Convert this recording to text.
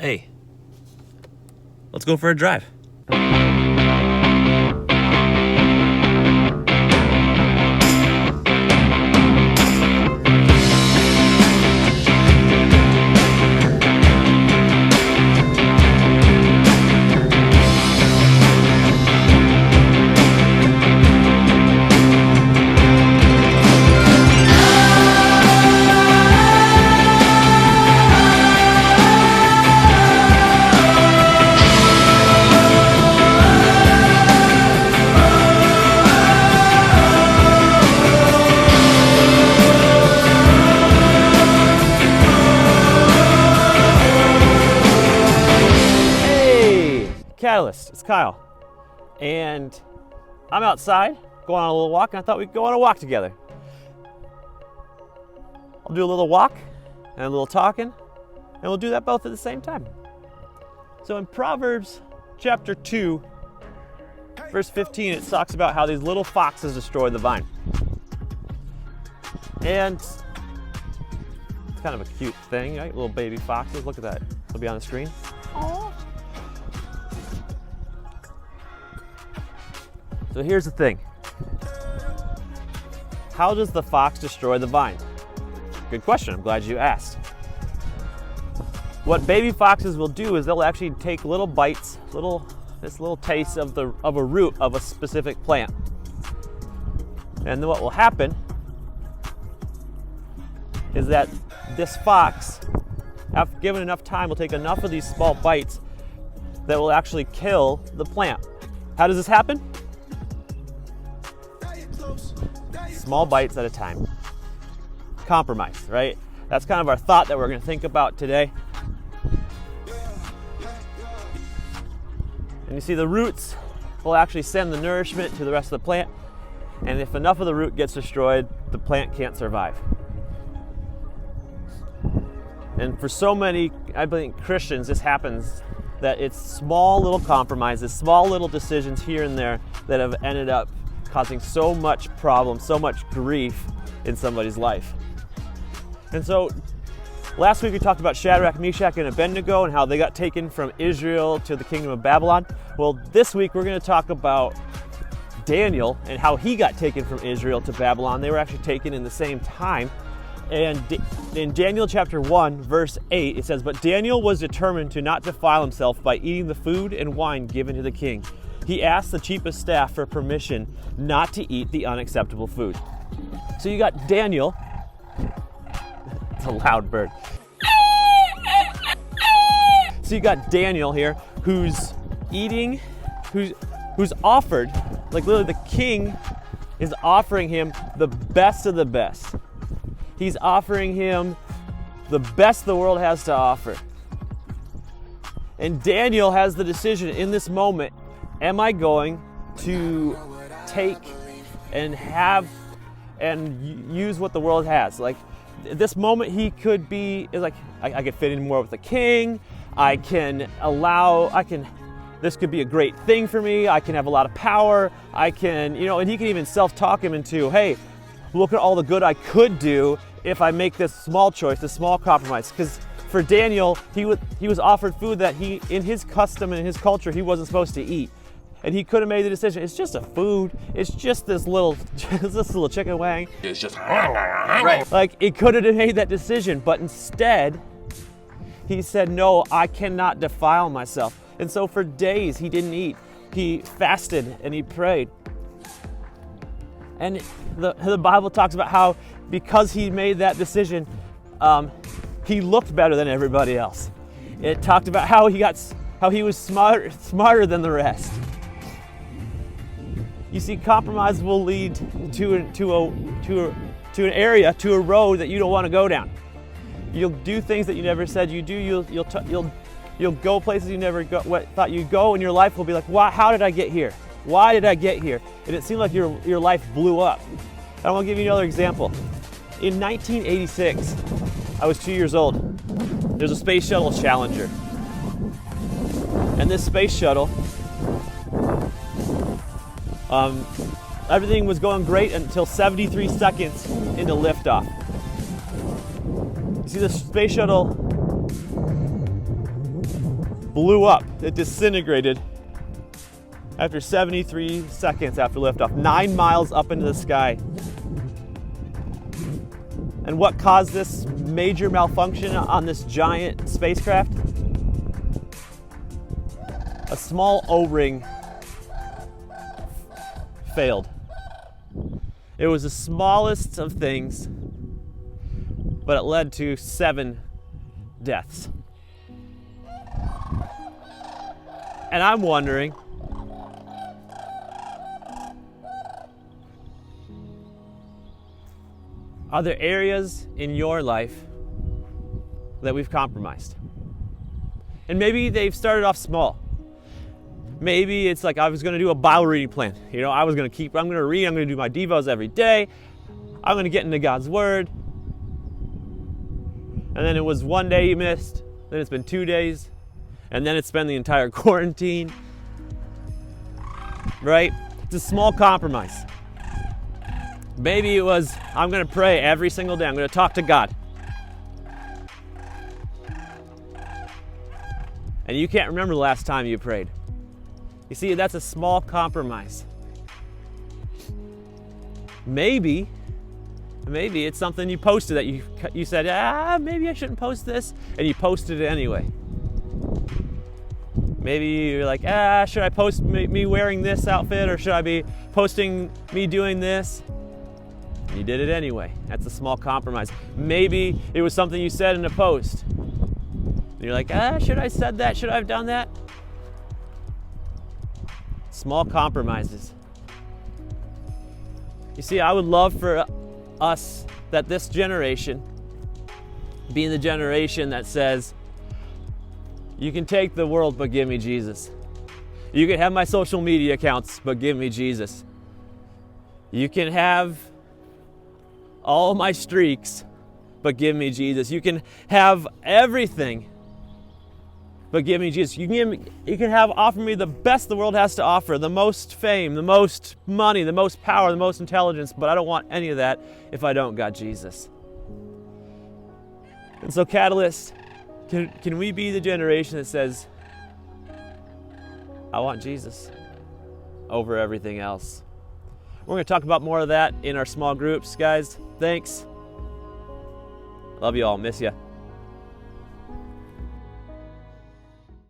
Hey, let's go for a drive. Catalyst, it's Kyle, and I'm outside going on a little walk, and I thought we'd go on a walk together. I'll do a little walk and a little talking, and we'll do that both at the same time. So in Proverbs chapter 2, verse 15, it talks about how these little foxes destroy the vine. And it's kind of a cute thing, right? Little baby foxes, look at that. It'll be on the screen. Aww. So here's the thing. How does the fox destroy the vine? Good question, I'm glad you asked. What baby foxes will do is they'll actually take little bites, this little taste of a root of a specific plant. And then what will happen is that this fox, after given enough time, will take enough of these small bites that will actually kill the plant. How does this happen? Small bites at a time. Compromise, right? That's kind of our thought that we're going to think about today. And you see the roots will actually send the nourishment to the rest of the plant. And if enough of the root gets destroyed, the plant can't survive. And for so many, I think, Christians, this happens, that it's small little compromises, small little decisions here and there that have ended up causing so much problem, so much grief in somebody's life. And so last week we talked about Shadrach, Meshach, and Abednego and how they got taken from Israel to the kingdom of Babylon. Well, this week we're going to talk about Daniel and how he got taken from Israel to Babylon. They were actually taken in the same time. And in Daniel chapter 1, verse 8, it says, "But Daniel was determined to not defile himself by eating the food and wine given to the king. He asked the chief of staff for permission not to eat the unacceptable food." So you got Daniel. It's a loud bird. So you got Daniel here who's eating, who's offered, like literally the king is offering him the best of the best. He's offering him the best the world has to offer. And Daniel has the decision in this moment, am I going to take and have and use what the world has? Like at this moment he could be like, I could fit in more with the king. This could be a great thing for me. I can have a lot of power. And he can even self-talk him into, hey, look at all the good I could do if I make this small choice, this small compromise. Because for Daniel, he was offered food that in his custom and in his culture, he wasn't supposed to eat. And he could have made the decision, it's just a food, it's just this little chicken wing. It's just right. Like, he could have made that decision, but instead, he said, no, I cannot defile myself. And so for days, he didn't eat. He fasted and he prayed. And the Bible talks about how because he made that decision, he looked better than everybody else. It talked about how he was smarter than the rest. You see, compromise will lead to an area, to a road that you don't want to go down. You'll do things that you never said you do. You'll go places you never thought you'd go, and your life will be like, how did I get here? Why did I get here? And it seemed like your life blew up. And I want to give you another example. In 1986, I was 2 years old. There's a space shuttle Challenger. And this space shuttle, everything was going great until 73 seconds into liftoff. You see, the space shuttle blew up. It disintegrated after 73 seconds after liftoff, 9 miles up into the sky. And what caused this major malfunction on this giant spacecraft? A small O-ring failed. It was the smallest of things, but it led to 7 deaths. And I'm wondering, are there areas in your life that we've compromised? And maybe they've started off small. Maybe it's like I was going to do a Bible reading plan. You know, I'm going to read, I'm going to do my devos every day. I'm going to get into God's Word. And then it was one day you missed, then it's been 2 days, and then it's been the entire quarantine. Right? It's a small compromise. Maybe it was, I'm going to pray every single day. I'm going to talk to God. And you can't remember the last time you prayed. You see, that's a small compromise. Maybe it's something you posted that you said, maybe I shouldn't post this, and you posted it anyway. Maybe you're like, should I post me wearing this outfit, or should I be posting me doing this? And you did it anyway. That's a small compromise. Maybe it was something you said in a post. And you're like, should I have said that? Should I have done that? Small compromises. You see, I would love for us, that this generation, being the generation that says, you can take the world, but give me Jesus. You can have my social media accounts, but give me Jesus. You can have all my streaks, but give me Jesus. You can have everything, but give me Jesus. You can offer me the best the world has to offer, the most fame, the most money, the most power, the most intelligence, but I don't want any of that if I don't got Jesus. And so, Catalyst, can we be the generation that says, I want Jesus over everything else? We're going to talk about more of that in our small groups, guys. Thanks. Love you all. Miss ya.